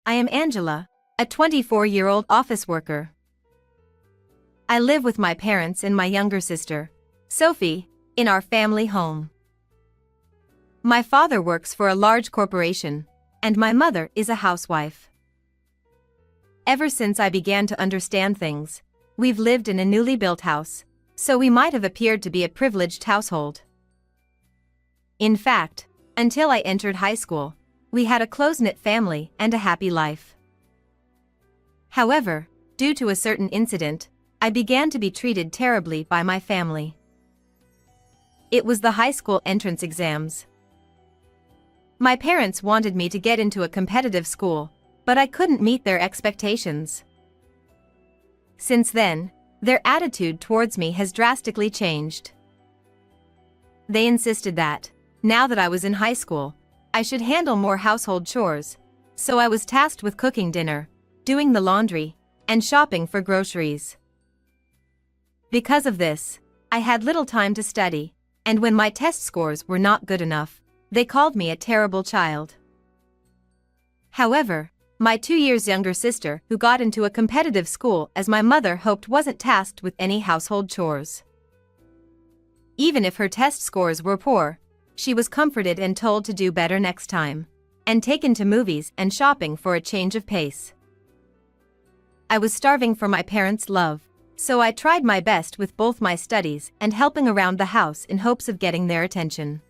I am Angela, a 24-year-old office worker. I live with my parents and my younger sister, Sophie, in our family home. My father works for a large corporation, and my mother is a housewife. Ever since I began to understand things, we've lived in a newly built house, so we might have appeared to be a privileged household. In fact, until I entered high school, we had a close-knit family and a happy life. However, due to a certain incident, I began to be treated terribly by my family. It was the high school entrance exams. My parents wanted me to get into a competitive school, but I couldn't meet their expectations. Since then, their attitude towards me has drastically changed. They insisted that, now that I was in high school, I should handle more household chores, so I was tasked with cooking dinner, doing the laundry, and shopping for groceries. Because of this, I had little time to study, and when my test scores were not good enough, they called me a terrible child. However, my 2 years younger sister who got into a competitive school as my mother hoped wasn't tasked with any household chores. Even if her test scores were poor, she was comforted and told to do better next time, and taken to movies and shopping for a change of pace. I was starving for my parents' love, so I tried my best with both my studies and helping around the house in hopes of getting their attention.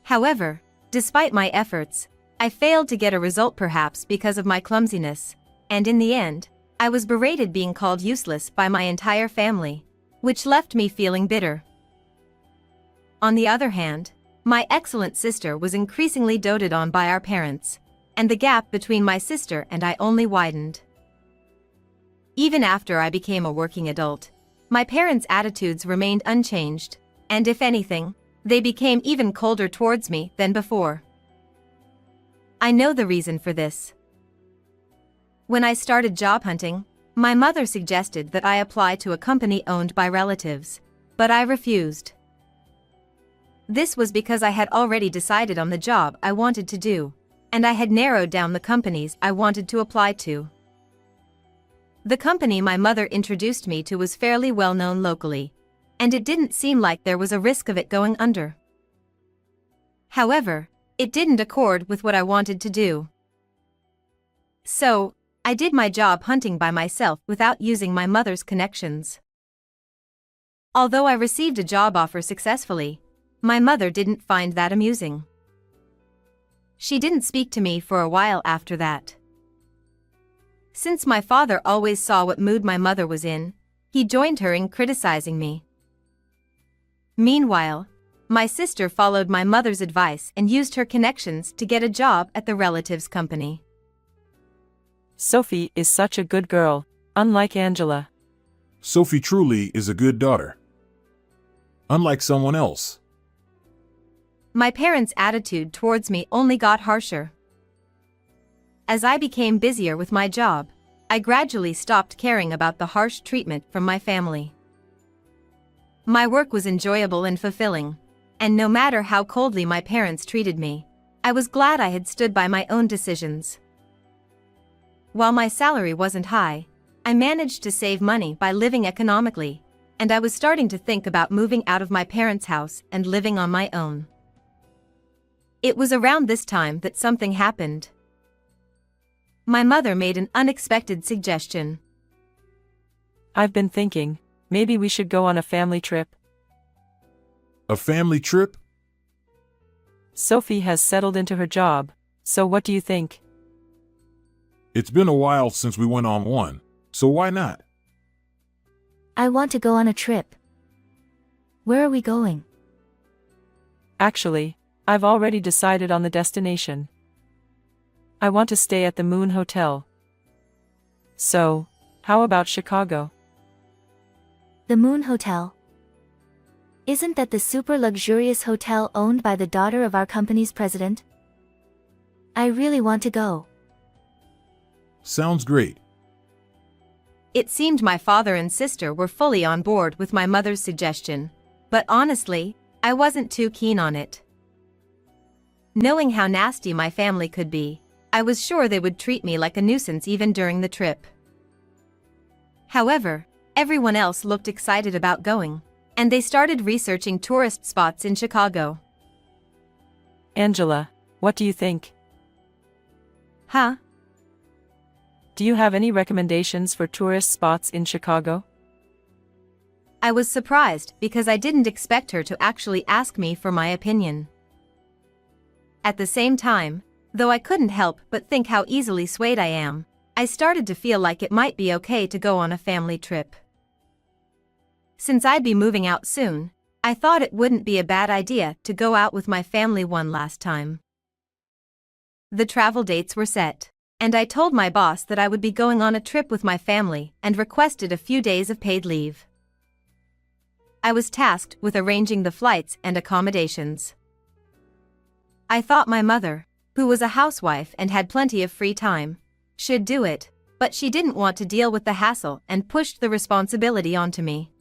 However, despite my efforts, I failed to get a result, perhaps because of my clumsiness, and in the end, I was berated, being called useless by my entire family, which left me feeling bitter. On the other hand, my excellent sister was increasingly doted on by our parents, and the gap between my sister and I only widened. Even after I became a working adult, my parents' attitudes remained unchanged, and if anything, they became even colder towards me than before. I know the reason for this. When I started job hunting, my mother suggested that I apply to a company owned by relatives, but I refused. This was because I had already decided on the job I wanted to do, and I had narrowed down the companies I wanted to apply to. The company my mother introduced me to was fairly well known locally, and it didn't seem like there was a risk of it going under. However, it didn't accord with what I wanted to do. So, I did my job hunting by myself without using my mother's connections. Although I received a job offer successfully, my mother didn't find that amusing. She didn't speak to me for a while after that. Since my father always saw what mood my mother was in, he joined her in criticizing me. Meanwhile, my sister followed my mother's advice and used her connections to get a job at the relative's company. Sophie is such a good girl, unlike Angela. Sophie truly is a good daughter. Unlike someone else. My parents' attitude towards me only got harsher. As I became busier with my job, I gradually stopped caring about the harsh treatment from my family. My work was enjoyable and fulfilling, and no matter how coldly my parents treated me, I was glad I had stood by my own decisions. While my salary wasn't high, I managed to save money by living economically, and I was starting to think about moving out of my parents' house and living on my own. It was around this time that something happened. My mother made an unexpected suggestion. I've been thinking, maybe we should go on a family trip. A family trip? Sophie has settled into her job, so what do you think? It's been a while since we went on one, so why not? I want to go on a trip. Where are we going? Actually, I've already decided on the destination. I want to stay at the Moon Hotel. So, how about Chicago? The Moon Hotel. Isn't that the super luxurious hotel owned by the daughter of our company's president? I really want to go. Sounds great. It seemed my father and sister were fully on board with my mother's suggestion, but honestly, I wasn't too keen on it. Knowing how nasty my family could be, I was sure they would treat me like a nuisance even during the trip. However, everyone else looked excited about going, and they started researching tourist spots in Chicago. Angela, what do you think? Huh? Do you have any recommendations for tourist spots in Chicago? I was surprised because I didn't expect her to actually ask me for my opinion. At the same time, though I couldn't help but think how easily swayed I am, I started to feel like it might be okay to go on a family trip. Since I'd be moving out soon, I thought it wouldn't be a bad idea to go out with my family one last time. The travel dates were set, and I told my boss that I would be going on a trip with my family and requested a few days of paid leave. I was tasked with arranging the flights and accommodations. I thought my mother, who was a housewife and had plenty of free time, should do it, but she didn't want to deal with the hassle and pushed the responsibility onto me.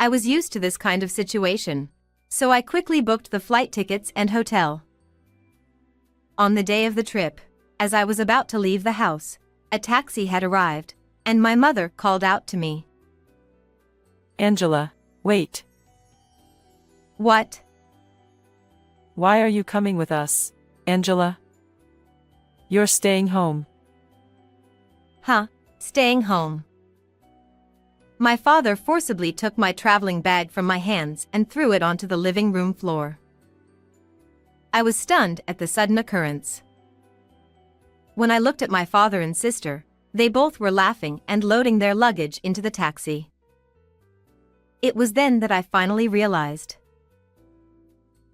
I was used to this kind of situation, so I quickly booked the flight tickets and hotel. On the day of the trip, as I was about to leave the house, a taxi had arrived, and my mother called out to me. Angela, wait. What? Why are you coming with us, Angela? You're staying home. Huh? Staying home. My father forcibly took my traveling bag from my hands and threw it onto the living room floor. I was stunned at the sudden occurrence. When I looked at my father and sister, they both were laughing and loading their luggage into the taxi. It was then that I finally realized.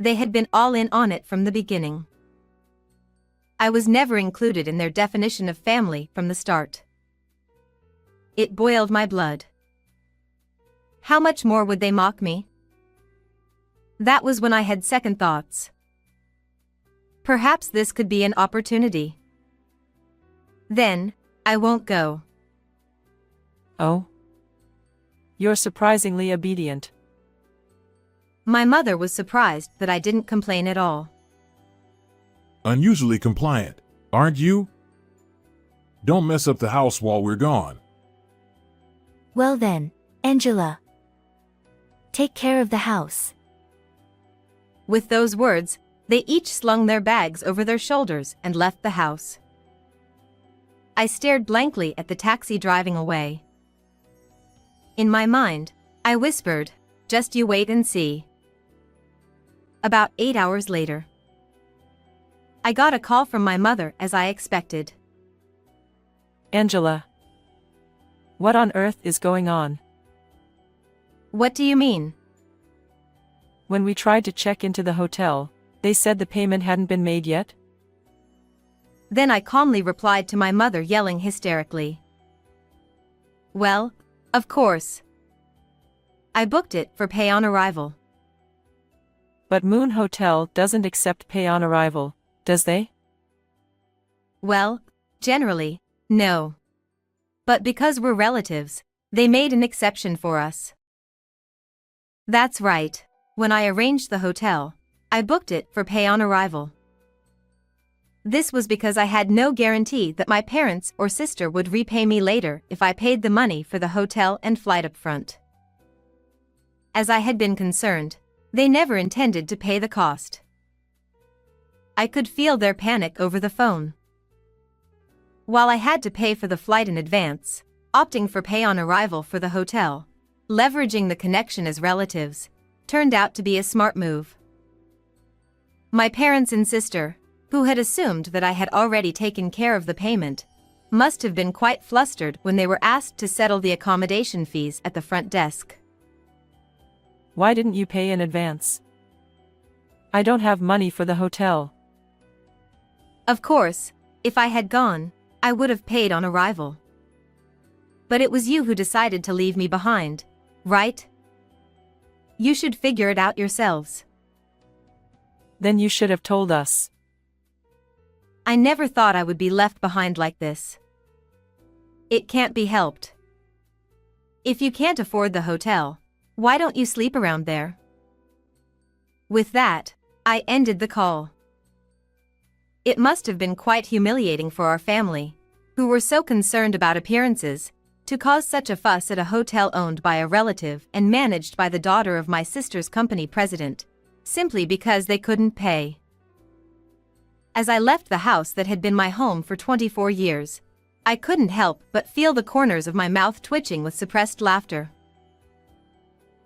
They had been all in on it from the beginning. I was never included in their definition of family from the start. It boiled my blood. How much more would they mock me? That was when I had second thoughts. Perhaps this could be an opportunity. Then, I won't go. Oh? You're surprisingly obedient. My mother was surprised that I didn't complain at all. Unusually compliant, aren't you? Don't mess up the house while we're gone. Well then, Angela. Take care of the house. With those words, they each slung their bags over their shoulders and left the house. I stared blankly at the taxi driving away. In my mind, I whispered, "Just you wait and see." About 8 hours later, I got a call from my mother as I expected. Angela. What on earth is going on? What do you mean? When we tried to check into the hotel, they said the payment hadn't been made yet? Then I calmly replied to my mother yelling hysterically. Well, of course. I booked it for pay on arrival. But Moon Hotel doesn't accept pay on arrival, does they? Well, generally, no. But because we're relatives, they made an exception for us. That's right. When I arranged the hotel, I booked it for pay on arrival. This was because I had no guarantee that my parents or sister would repay me later if I paid the money for the hotel and flight up front. As I had been concerned, they never intended to pay the cost. I could feel their panic over the phone. While I had to pay for the flight in advance, opting for pay on arrival for the hotel, leveraging the connection as relatives, turned out to be a smart move. My parents and sister, who had assumed that I had already taken care of the payment, must have been quite flustered when they were asked to settle the accommodation fees at the front desk. Why didn't you pay in advance? I don't have money for the hotel. Of course, if I had gone, I would have paid on arrival. But it was you who decided to leave me behind, right? You should figure it out yourselves. Then you should have told us. I never thought I would be left behind like this. It can't be helped. If you can't afford the hotel, why don't you sleep around there? With that, I ended the call. It must have been quite humiliating for our family, who were so concerned about appearances, to cause such a fuss at a hotel owned by a relative and managed by the daughter of my sister's company president, simply because they couldn't pay. As I left the house that had been my home for 24 years, I couldn't help but feel the corners of my mouth twitching with suppressed laughter.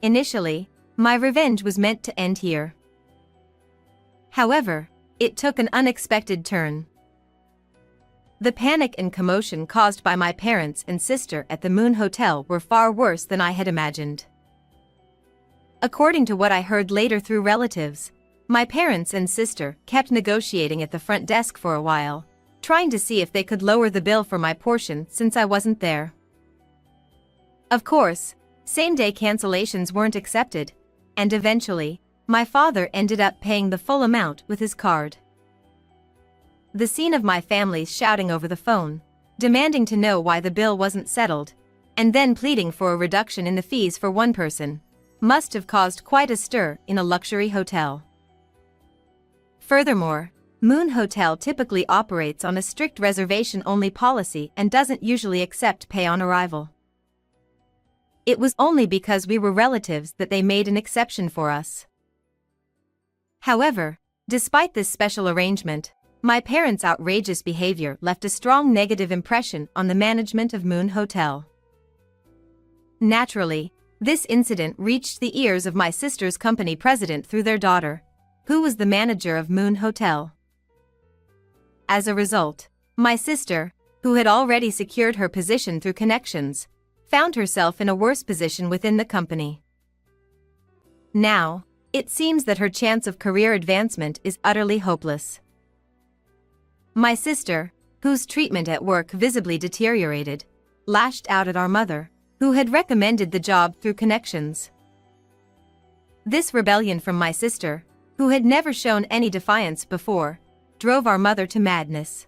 Initially, my revenge was meant to end here. However, it took an unexpected turn. The panic and commotion caused by my parents and sister at the Moon Hotel were far worse than I had imagined. According to what I heard later through relatives, my parents and sister kept negotiating at the front desk for a while, trying to see if they could lower the bill for my portion since I wasn't there. Of course, same-day cancellations weren't accepted, and eventually, my father ended up paying the full amount with his card. The scene of my family shouting over the phone, demanding to know why the bill wasn't settled, and then pleading for a reduction in the fees for one person, must have caused quite a stir in a luxury hotel. Furthermore, Moon Hotel typically operates on a strict reservation-only policy and doesn't usually accept pay on arrival. It was only because we were relatives that they made an exception for us. However, despite this special arrangement, my parents' outrageous behavior left a strong negative impression on the management of Moon Hotel. Naturally, this incident reached the ears of my sister's company president through their daughter, who was the manager of Moon Hotel. As a result, my sister, who had already secured her position through connections, found herself in a worse position within the company. Now, it seems that her chance of career advancement is utterly hopeless. My sister, whose treatment at work visibly deteriorated, lashed out at our mother, who had recommended the job through connections. This rebellion from my sister, who had never shown any defiance before, drove our mother to madness.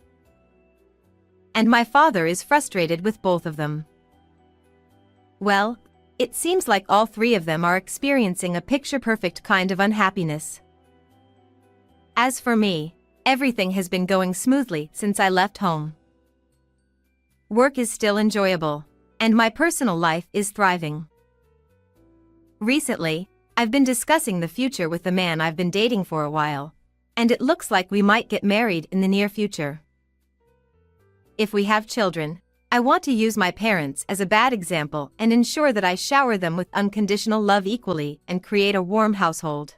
And my father is frustrated with both of them. Well, it seems like all three of them are experiencing a picture-perfect kind of unhappiness. As for me, everything has been going smoothly since I left home. Work is still enjoyable, and my personal life is thriving. Recently, I've been discussing the future with the man I've been dating for a while, and it looks like we might get married in the near future. If we have children, I want to use my parents as a bad example and ensure that I shower them with unconditional love equally and create a warm household.